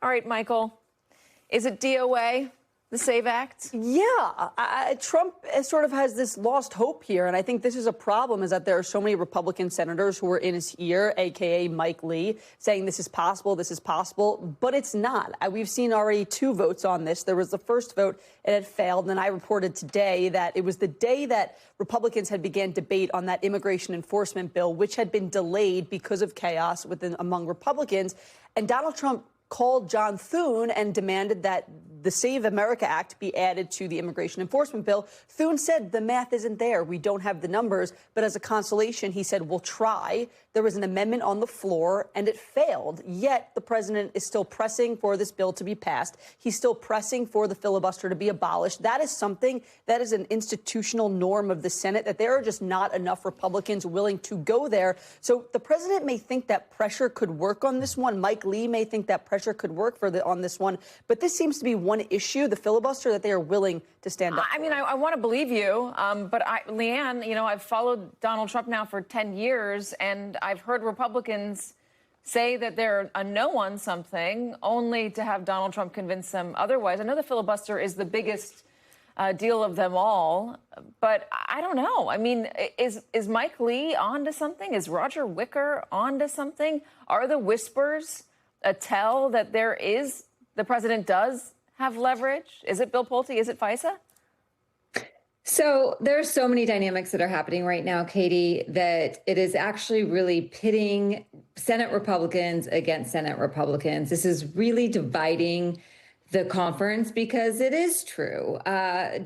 All right, Michael, is it DOA, the SAVE Act? Yeah, Trump sort of has this lost hope here, and I think this is a problem, is that there are so many Republican senators who are in his ear, a.k.a. Mike Lee, saying this is possible, but it's not. We've seen already 2 votes on this. There was the first vote, and it failed, and I reported today that it was the day that Republicans had began debate on that immigration enforcement bill, which had been delayed because of chaos among Republicans, and Donald Trump called John Thune and demanded that the Save America Act be added to the immigration enforcement bill. Thune said the math isn't there. We don't have the numbers. But as a consolation, he said, we'll try. There was an amendment on the floor, and it failed. Yet the president is still pressing for this bill to be passed. He's still pressing for the filibuster to be abolished. That is something that is an institutional norm of the Senate, that there are just not enough Republicans willing to go there. So the president may think that pressure could work on this one. Mike Lee may think that pressure could work on this one. But this seems to be one issue, the filibuster, that they are willing to stand up. I mean, I want to believe you, but Leanne, you know, I've followed Donald Trump now for 10 years, and I've heard Republicans say that they're a no on something, only to have Donald Trump convince them otherwise. I know the filibuster is the biggest deal of them all, but I don't know. I mean, is Mike Lee on to something? Is Roger Wicker on to something? Are the whispers a tell that the president does have leverage? Is it Bill Pulte? Is it FISA? So there are so many dynamics that are happening right now, Katie, that it is actually really pitting Senate Republicans against Senate Republicans. This is really dividing the conference, because it is true.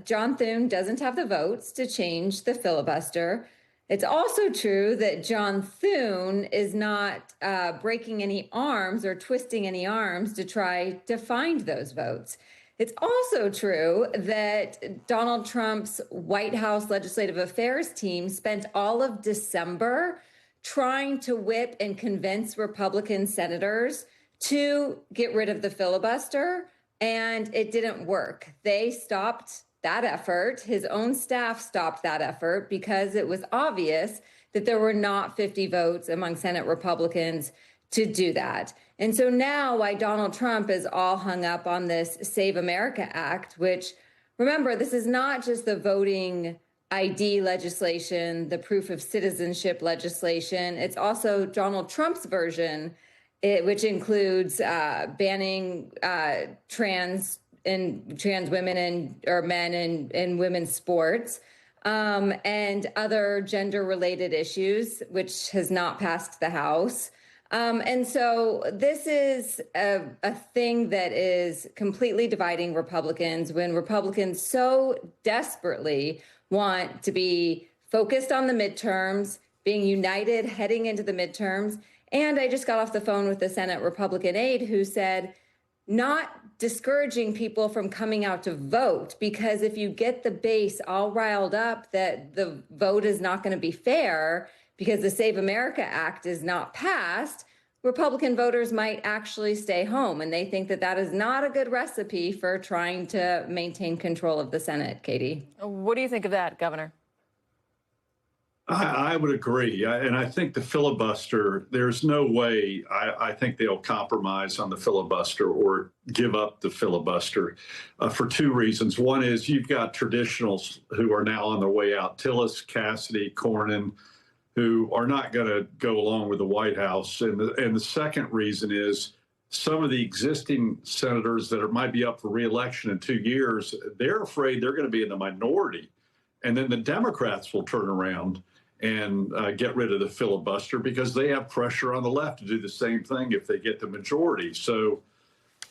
John Thune doesn't have the votes to change the filibuster. It's also true that John Thune is not breaking any arms or twisting any arms to try to find those votes. It's also true that Donald Trump's White House Legislative Affairs team spent all of December trying to whip and convince Republican senators to get rid of the filibuster, and it didn't work. They stopped that effort. His own staff stopped that effort because it was obvious that there were not 50 votes among Senate Republicans to do that. And so now why Donald Trump is all hung up on this Save America Act, which, remember, this is not just the voting ID legislation, the proof of citizenship legislation. It's also Donald Trump's version, which includes banning trans women or men in women's sports, and other gender-related issues, which has not passed the House. And so this is a thing that is completely dividing Republicans, when Republicans so desperately want to be focused on the midterms, being united heading into the midterms. And I just got off the phone with the Senate Republican aide who said, not discouraging people from coming out to vote, because if you get the base all riled up that the vote is not going to be fair because the Save America Act is not passed, Republican voters might actually stay home. And they think that that is not a good recipe for trying to maintain control of the Senate, Katie. What do you think of that, Governor? I would agree. And I think the filibuster, there's no way I think they'll compromise on the filibuster or give up the filibuster for 2 reasons. One is you've got traditionals who are now on their way out, Tillis, Cassidy, Cornyn, who are not going to go along with the White House. And the second reason is some of the existing senators that might be up for re-election in 2 years, they're afraid they're going to be in the minority. And then the Democrats will turn around and get rid of the filibuster because they have pressure on the left to do the same thing if they get the majority. So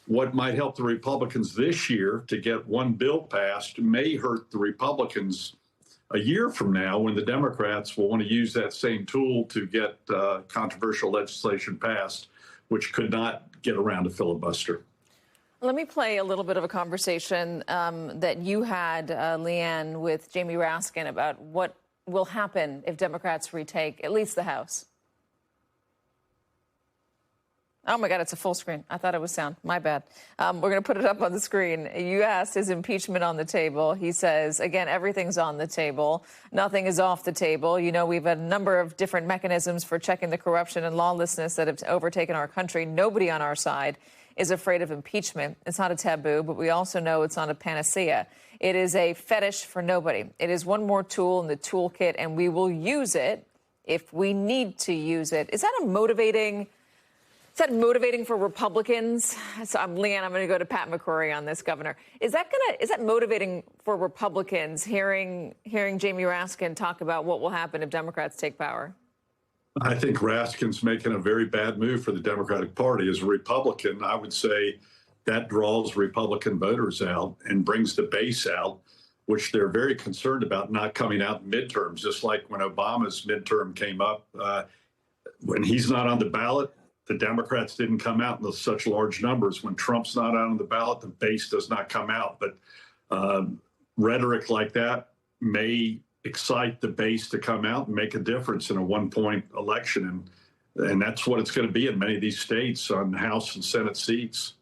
what might help the Republicans this year to get one bill passed may hurt the Republicans a year from now, when the Democrats will want to use that same tool to get controversial legislation passed, which could not get around a filibuster. Let me play a little bit of a conversation that you had, Leanne, with Jamie Raskin about what will happen if Democrats retake at least the House. Oh, my God, it's a full screen. I thought it was sound. My bad. We're going to put it up on the screen. You asked, is impeachment on the table? He says, again, everything's on the table. Nothing is off the table. You know, we've had a number of different mechanisms for checking the corruption and lawlessness that have overtaken our country. Nobody on our side is afraid of impeachment. It's not a taboo, but we also know it's not a panacea. It is a fetish for nobody. It is one more tool in the toolkit, and we will use it if we need to use it. Is that motivating for Republicans? So Leanne, I'm going to go to Pat McCrory on this, Governor. Is that motivating for Republicans hearing Jamie Raskin talk about what will happen if Democrats take power? I think Raskin's making a very bad move for the Democratic Party. As a Republican, I would say that draws Republican voters out and brings the base out, which they're very concerned about not coming out in midterms, just like when Obama's midterm came up. When he's not on the ballot, the Democrats didn't come out in such large numbers. When Trump's not out on the ballot, the base does not come out. But rhetoric like that may excite the base to come out and make a difference in a one-point election. And that's what it's going to be in many of these states on House and Senate seats.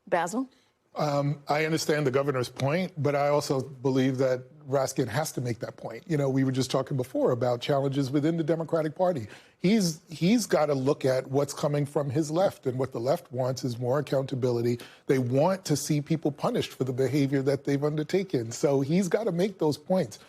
Basil? I understand the governor's point, but I also believe that Raskin has to make that point. You know, we were just talking before about challenges within the Democratic Party. He's got to look at what's coming from his left, and what the left wants is more accountability. They want to see people punished for the behavior that they've undertaken. So he's got to make those points.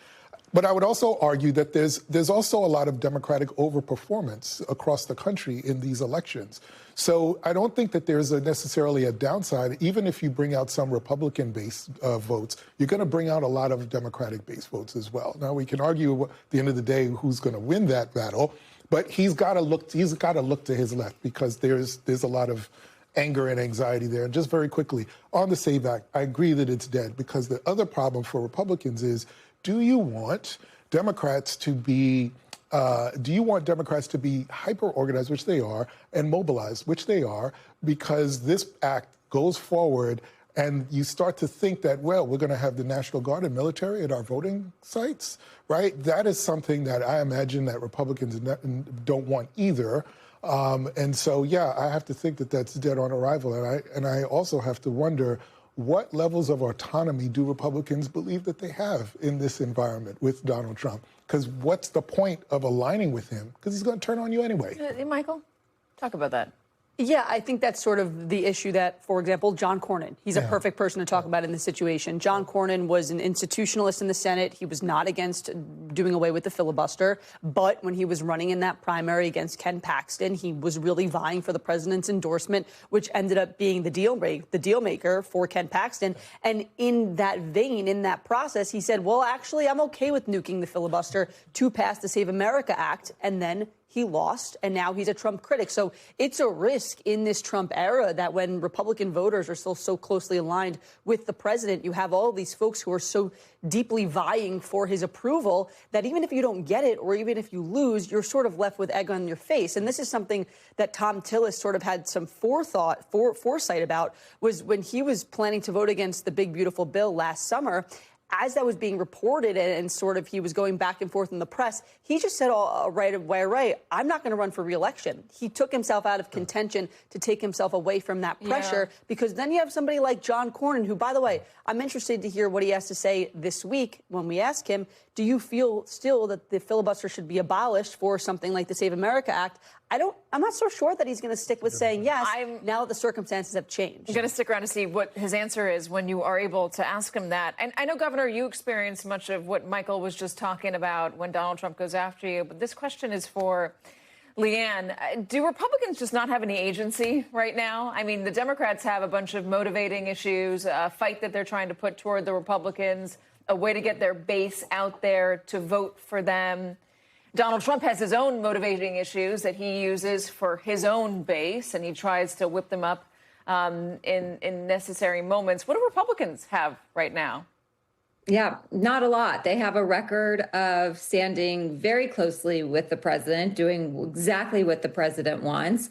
But I would also argue that there's also a lot of Democratic overperformance across the country in these elections. So I don't think that there's necessarily a downside. Even if you bring out some Republican-based votes, you're going to bring out a lot of Democratic-based votes as well. Now, we can argue at the end of the day who's going to win that battle, but he's got to look to his left, because there's a lot of anger and anxiety there. And just very quickly, on the SAVE Act, I agree that it's dead, because the other problem for Republicans is, do you want Democrats to be hyper-organized, which they are, and mobilized, which they are, because this act goes forward and you start to think that, well, we're going to have the National Guard and military at our voting sites, right? That is something that I imagine that Republicans don't want either. And so, yeah, I have to think that that's dead on arrival. And I also have to wonder, what levels of autonomy do Republicans believe that they have in this environment with Donald Trump? Because what's the point of aligning with him? Because he's going to turn on you anyway. Michael, talk about that. Yeah, I think that's sort of the issue that, for example, John Cornyn, he's a perfect person to talk about in this situation. John Cornyn was an institutionalist in the Senate. He was not against doing away with the filibuster. But when he was running in that primary against Ken Paxton, he was really vying for the president's endorsement, which ended up being the deal maker for Ken Paxton. And in that vein, in that process, he said, well, actually, I'm okay with nuking the filibuster to pass the Save America Act. And then he lost, and now he's a Trump critic. So it's a risk in this Trump era that when Republican voters are still so closely aligned with the president, you have all these folks who are so deeply vying for his approval that even if you don't get it, or even if you lose, you're sort of left with egg on your face. And this is something that Tom Tillis sort of had some foresight about, was when he was planning to vote against the big, beautiful bill last summer. As that was being reported and sort of he was going back and forth in the press, he just said, right, I'm not going to run for re-election. He took himself out of contention to take himself away from that pressure, because then you have somebody like John Cornyn, who, by the way, I'm interested to hear what he has to say this week when we ask him, do you feel still that the filibuster should be abolished for something like the Save America Act? I'm not so sure that he's going to stick with saying yes now that the circumstances have changed. I'm going to stick around to see what his answer is when you are able to ask him that. And I know, Governor, you experienced much of what Michael was just talking about when Donald Trump goes after you. But this question is for Leanne. Do Republicans just not have any agency right now? I mean, the Democrats have a bunch of motivating issues, a fight that they're trying to put toward the Republicans, a way to get their base out there to vote for them. Donald Trump has his own motivating issues that he uses for his own base, and he tries to whip them up in necessary moments. What do Republicans have right now? Yeah, not a lot. They have a record of standing very closely with the president, doing exactly what the president wants.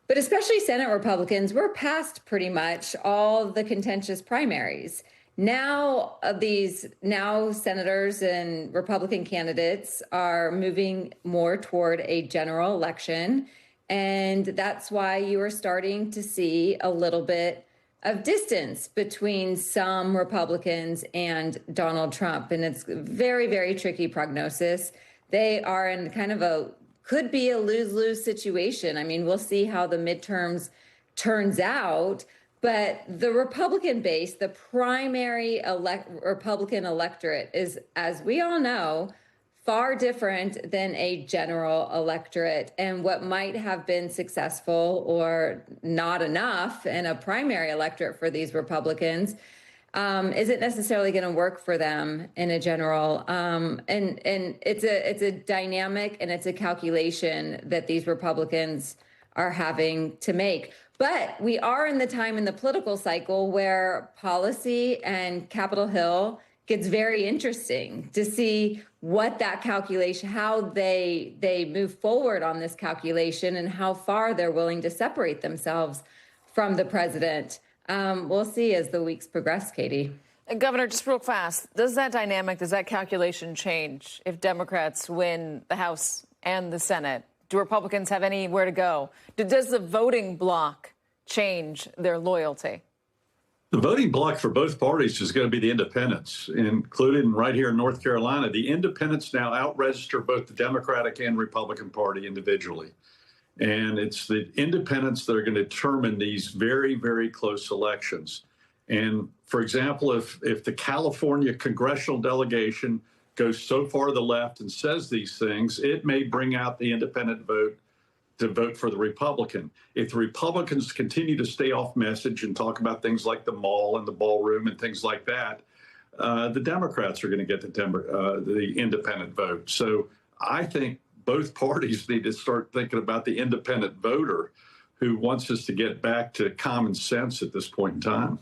But especially Senate Republicans, we're past pretty much all the contentious primaries. Now, senators and Republican candidates are moving more toward a general election. And that's why you are starting to see a little bit of distance between some Republicans and Donald Trump. And it's very, very tricky prognosis. They are in kind of could be a lose-lose situation. I mean, we'll see how the midterms turns out. But the Republican base, the primary Republican electorate is, as we all know, far different than a general electorate. And what might have been successful or not enough in a primary electorate for these Republicans isn't necessarily going to work for them in a general. And it's a dynamic and it's a calculation that these Republicans are having to make. But we are in the time in the political cycle where policy and Capitol Hill gets very interesting to see what that calculation, how they move forward on this calculation and how far they're willing to separate themselves from the president. We'll see as the weeks progress, Katie. And Governor, just real fast, does that dynamic, does that calculation change if Democrats win the House and the Senate? Do Republicans have anywhere to go? Does the voting bloc change their loyalty? The voting bloc for both parties is going to be the independents, including right here in North Carolina. The independents now out-register both the Democratic and Republican Party individually. And it's the independents that are going to determine these very, very close elections. And for example, if the California congressional delegation goes so far to the left and says these things, it may bring out the independent vote to vote for the Republican. If the Republicans continue to stay off message and talk about things like the mall and the ballroom and things like that, the Democrats are going to get the independent vote. So I think both parties need to start thinking about the independent voter who wants us to get back to common sense at this point in time.